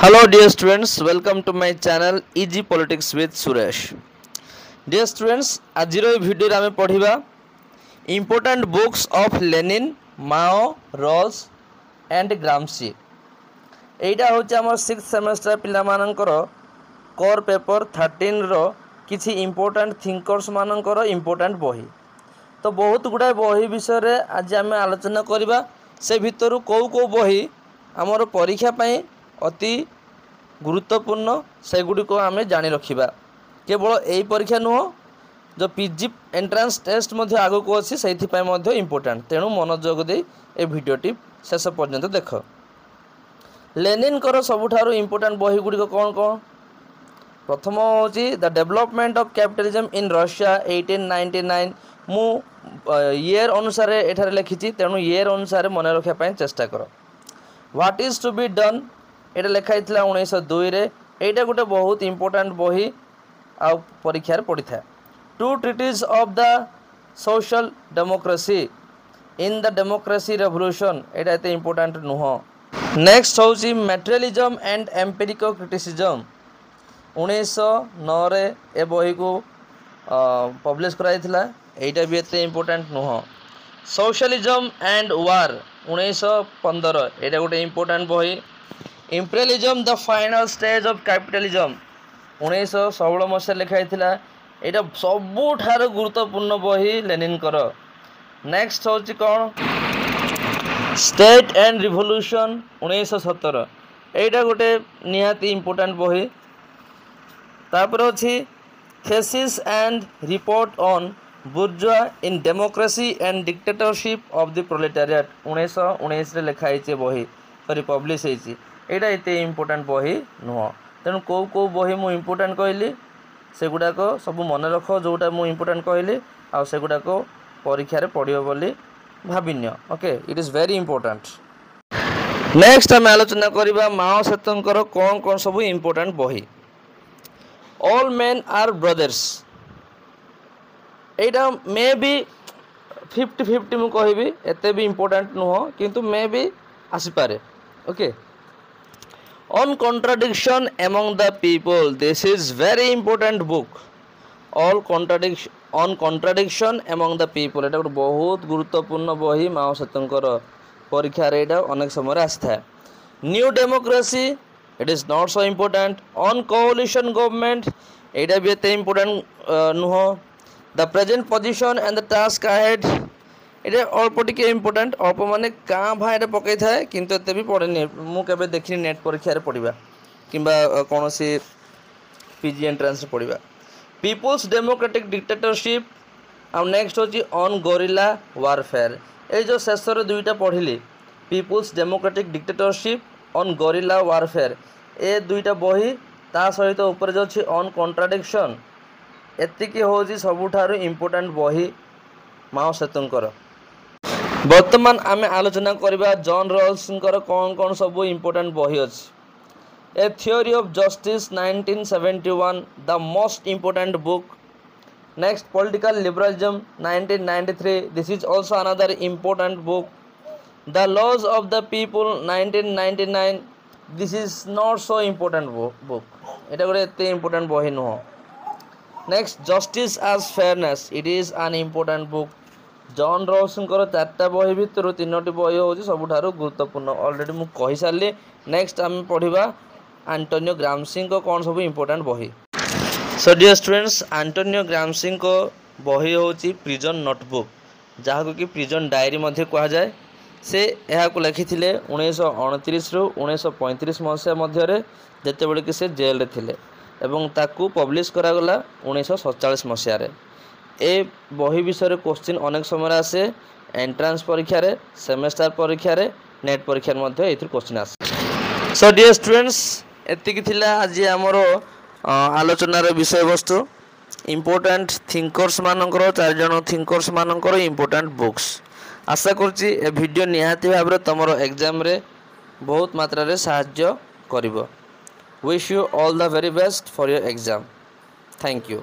Hello dear students, welcome to my channel Easy Politics with Suresh. Dear students, ଆଜିର ଏହି ଭିଡ଼ିଓରେ ଆମେ ପଢ଼ିବା important books of Lenin, Mao, Rawls and Gramsci. ଏଇଟା ହେଉଛି ଆମର 6th semester ପିଲାମାନଙ୍କର କୋର୍ ପେପର 13ର କିଛି important thinkers ମାନଙ୍କର important ବହି। ତ ବହୁତ ଗୁଡ଼ାଏ ବହି ବିଷୟରେ ଆଜି ଆମେ ଆଲୋଚନା କରିବା। ସେ ଭିତରୁ କୋଉ ବହି ଆମର ପରୀକ୍ଷା ପାଇଁ ଅତି ଗୁରୁତ୍ୱପୂର୍ଣ୍ଣ ସେଗୁଡ଼ିକ ଆମେ ଜାଣି ରଖିବା। କେବଳ ଏହି ପରୀକ୍ଷା ନୁହଁ, जो पीजी एंट्रांस टेस्ट मध्य आगक अच्छी से इम्पोर्टाट, तेणु मनोयोग दे ए भिडियोटी शेष पर्यंत देख। लेनिन कर सबुठारु इम्पोर्टाट बही गुड़िक कौन कौन? प्रथम हूँ the development of capitalism in Russia 1899। मु ईयर अनुसार एठारे लिखी, तेणु ईयर अनुसार मन रखापी चेष्टा कर। What is to be done एटा लिखाई 1902 रे। एटा गोटे बहुत इम्पोर्टाट बही आ परीक्षार पड़ी था। Two treaties of the social democracy in the democracy revolution एटा एते इम्पोर्टाट नुह। नेक्स्ट हूँ मटेरियलिज्म एंड एम्पिरिकल क्रिटिसिज्म 1909 रे ए बही को पब्लिश कराइथिला। एटा भी एते इम्पोर्टाट नुह। सोशलिज्म एंड वार 1915 एटा गोटे इम्पोर्टाट बही। Imperialism the final stage of capitalism 1916 मसीह लिखाई थिला। एटा सबुठार गुरुत्वपूर्ण बही लेनिन कर। नेक्स्ट हूँ कौन? स्टेट एंड रिवोल्यूशन 1917 एटा गोटे निहाती इम्पोर्टाट बही। तापर अच्छी thesis and report on bourgeois in democracy and dictatorship of the proletariat 1919 रे लिखाई बही, सॉरी पब्लिश होती। एटा एते इम्पोर्टाट बही नुह। तेणु कौ बही मु इम्पोर्टाट कहली से गुड़ाक सब मन रख, जोटा मु इम्पोर्टाट कहली आ से गुड़ाक परीक्षा पड़ो बोली Bhavin. Okay, it is very important. Next आम आलोचना करवा माओ सेतुंकर कौन कौन सब इम्पोर्टाट बही। All men are brothers Etah may be 50-50 मु कहबी, एते भी इम्पोर्टाट नुह किंतु मे बी आसीपारे। Okay, on contradiction among the people, this is very important book. on contradiction among the people एटा गोटे बहुत गुरुत्वपूर्ण बही माओ सेतुंकर परीक्षा रे एटा अनेक समय आसी था। New democracy it is not so important. On coalition government एटा भी एते इम्पोर्टाट नुह। The present position and the task ahead ये अल्प टिके इम्पोर्टाट, अल्प माने क्या भा ये पकई थाए किंतु एते भी पड़े मुझे देखनी नेट परीक्षा पढ़ा कि कौन सी पीजी एंट्रांस पढ़ा। पीपुल्स डेमोक्रेटिक डिक्टेटरशिप आ नेक्स्ट होची ऑन गोरिल्ला वारफेयर। ये जो शेष दुईटा पढ़ी people's democratic dictatorship on guerrilla warfare, ए दुईटा बही ता सहित ऊपर जो अच्छी ऑन कॉन्ट्राडिक्शन, एतिकी होची सबुठारु इम्पोर्टाट बही माओ सेतुंकर। बर्तमान आमे आलोचना करबा जॉन रॉल्संकर कौन कौन सब इम्पोर्टाट बही अच्छी। A theory of justice 1971 the most important book. Next political liberalism 1993 this is also another important book. The laws of the people 1999 this is not so important book, एटा गोटे एते इम्पोर्टाट बही नुह। Next justice as fairness it is an important book. John रॉल्संकर 4टा बही भितर 3टी बही हूँ सबुठारु गुरुत्वपूर्ण, ऑलरेडी मुझे कही सारी। नेक्स्ट आम पढ़ा एंटोनियो ग्राम्सी को कौन सब इम्पोर्टाट बही। So dear students, Antonio Gramsci को बही हूँ प्रिजन नोटबुक, जहाँ कि प्रिजन डायरी कह जाए। से यहाँ लिखी 1929 रु 1935 मसीहा मध्य जितेबले कि से जेल थे एवं ताकू पब्लिश करागला 1947 मसीह। ए बही विषय क्वेश्चन अनेक समय आसे एंट्रांस परीक्षा रे, सेमेस्टर परीक्षा रे, नेट परीक्षा रे क्वेश्चन आसे। सो डियर स्टूडेंट्स, एतिकी थिला आज आमर आलोचनार विषय वस्तु इम्पोर्टाट थिंकर्स मानकर 4 जन थिंकर्स मानकर इम्पोर्टाट बुक्स। आशा करुच्ची ए वीडियो निहाती भाव तुम एग्जाम रे बहुत मात्रा रे सहाय्य करिवो। Wish you all the very best for your exam. Thank you.